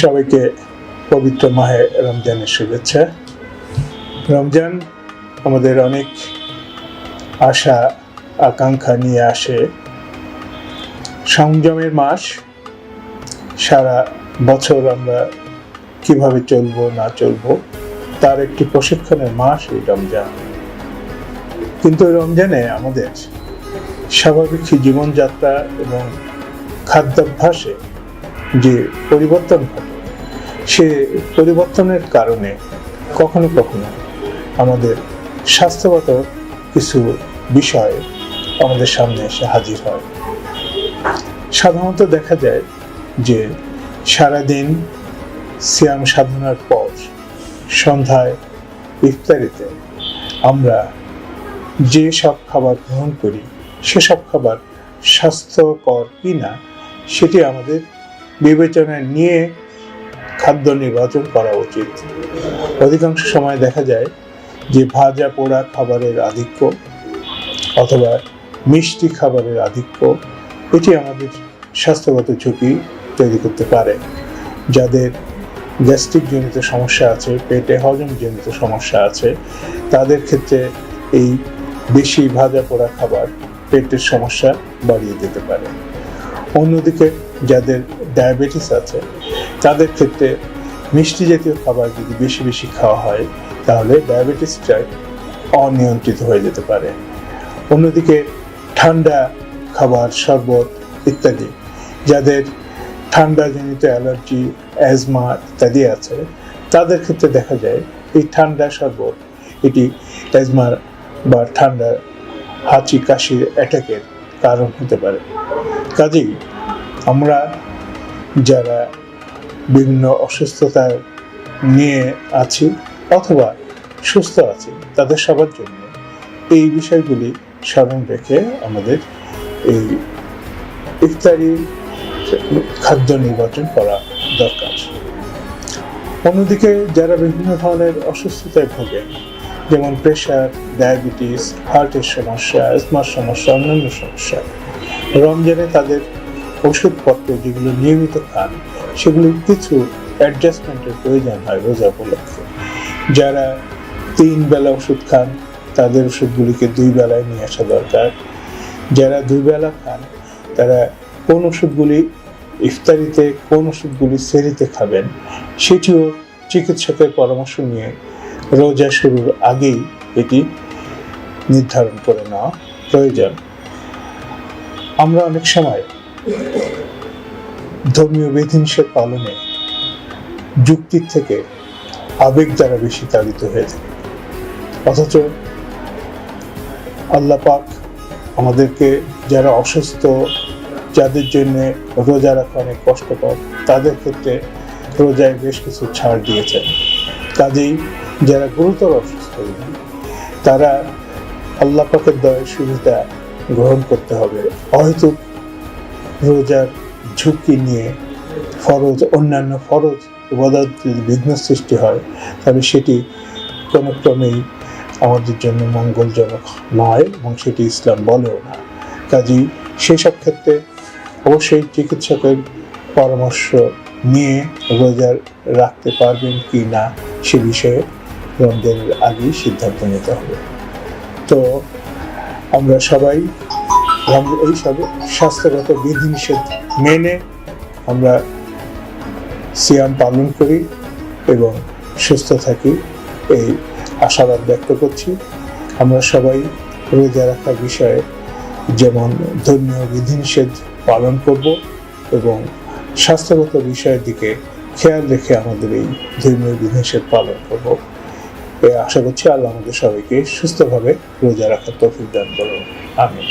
সবাইকে পবিত্র মাহে রমজানের শুভেচ্ছা। রমজান আমাদের অনেক আশা আকাঙ্ক্ষা নিয়ে আসে। সংযমের মাস। সারা বছর আমরা কিভাবে চলবো না চলবো তার একটি প্রশিক্ষণের মাস এই রমজান। কিন্তু রমজানে আমাদের স্বাভাবিক জীবনযাত্রা এবং খাদ্যাভ্যাসে যে পরিবর্তন ঘটে, সে পরিবর্তনের কারণে কখনো কখনো আমাদের স্বাস্থ্যগত কিছু বিষয় আমাদের সামনে এসে হাজির হয়। সাধারণত দেখা যায় যে সারাদিন সিয়াম সাধনার পর সন্ধ্যায় ইফতারিতে আমরা যে সব খাবার গ্রহণ করি সেসব খাবার স্বাস্থ্যকর কিনা সেটি আমাদের বিবেচনায় নিয়ে খাদ্য নির্বাচন করা উচিত। অধিকাংশ সময় দেখা যায় যে ভাজা পোড়া খাবারের আধিক্য অথবা মিষ্টি খাবারের আধিক্য এটি আমাদের স্বাস্থ্যগত ঝুঁকি তৈরি করতে পারে। যাদের গ্যাস্ট্রিক জনিত সমস্যা আছে, পেটে হজম জনিত সমস্যা আছে, তাদের ক্ষেত্রে এই বেশি ভাজা পোড়া খাবার পেটের সমস্যা বাড়িয়ে দিতে পারে। অন্যদিকে যাদের ডায়াবেটিস আছে তাদের ক্ষেত্রে মিষ্টি জাতীয় খাবার যদি বেশি বেশি খাওয়া হয় তাহলে ডায়াবেটিসটা অনিয়ন্ত্রিত হয়ে যেতে পারে। অন্যদিকে ঠান্ডা খাবার, শরবত ইত্যাদি, যাদের ঠান্ডাজনিত অ্যালার্জি, অ্যাজমা ইত্যাদি আছে তাদের ক্ষেত্রে দেখা যায় এই ঠান্ডা শরবত এটি অ্যাজমার বা ঠান্ডা হাঁচি কাশির অ্যাটাকের কারণ হতে পারে। কাজেই আমরা যারা বিভিন্ন অসুস্থতা নিয়ে আছি অথবা সুস্থ আছি তাদের সবার জন্য এই বিষয়গুলি স্মরণ রেখে আমাদের এই ইফতারি খাদ্য নির্বাচন করা দরকার। অন্যদিকে যারা বিভিন্ন ধরনের অসুস্থতায় ভোগেন, যেমন প্রেশার, ডায়াবেটিস, হার্টের সমস্যা, অ্যাজমার সমস্যা, অন্যান্য সমস্যা, রমজানে তাদের ওষুধপত্র যেগুলো নিয়মিত খান সেগুলির কিছু অ্যাডজাস্টমেন্টের প্রয়োজন হয় রোজা উপলক্ষে। যারা 3 বেলা ওষুধ খান তাদের ওষুধগুলিকে 2 বেলায় নিয়ে আসা দরকার। যারা 2 বেলা খান তারা কোন ওষুধগুলি ইফতারিতে, কোন ওষুধগুলি সেহরিতে খাবেন সেটিও চিকিৎসকের পরামর্শ নিয়ে রোজা শুরুর আগেই এটি নির্ধারণ করে নেওয়া প্রয়োজন। আমরা অনেক সময় ধর্মীয় বিধিনিষেধ পালনে যুক্তির থেকে আবেগ দ্বারা বেশি তাড়িত হয়ে থাকে, অথচ আল্লাহ পাক আমাদেরকে যারা অসুস্থ, যাদের জন্য রোজা রাখা অনেক কষ্টকর, তাদের ক্ষেত্রে রোজায় বেশ কিছু ছাড় দিয়েছেন। কাজেই যারা গুরুতর অসুস্থ তারা আল্লাহ পাকের দয়ার সুবিধা গ্রহণ করতে হবে। হয়তো রোজার ঝুঁকি নিয়ে অন্যান্য ফরজ ইবাদত যদি বিঘ্ন সৃষ্টি হয় তাহলে সেটি কোনো ক্রমেই আমাদের জন্য মঙ্গলজনক নয় এবং সেটি ইসলাম বলেও না। কাজেই সেসব ক্ষেত্রে অবশ্যই চিকিৎসকের পরামর্শ নিয়ে রোজা রাখতে পারবেন কি না সে বিষয়ে রমজানের আগেই সিদ্ধান্ত নিতে হবে। তো আমরা সবাই এই সব স্বাস্থ্যগত বিধিনিষেধ মেনে আমরা সিয়াম পালন করি এবং সুস্থ থাকি, এই আশাবাদ ব্যক্ত করছি। আমরা সবাই রোজা রাখার বিষয়ে যেমন ধর্মীয় বিধিনিষেধ পালন করব এবং স্বাস্থ্যগত বিষয়ের দিকে খেয়াল রেখে আমাদের এই ধর্মীয় বিধিনিষেধ পালন করব। আশা করছি আল্লাহ আমাদের সবাইকে সুস্থভাবে রোজা রাখার তৌফিক দান করুন। আমিন।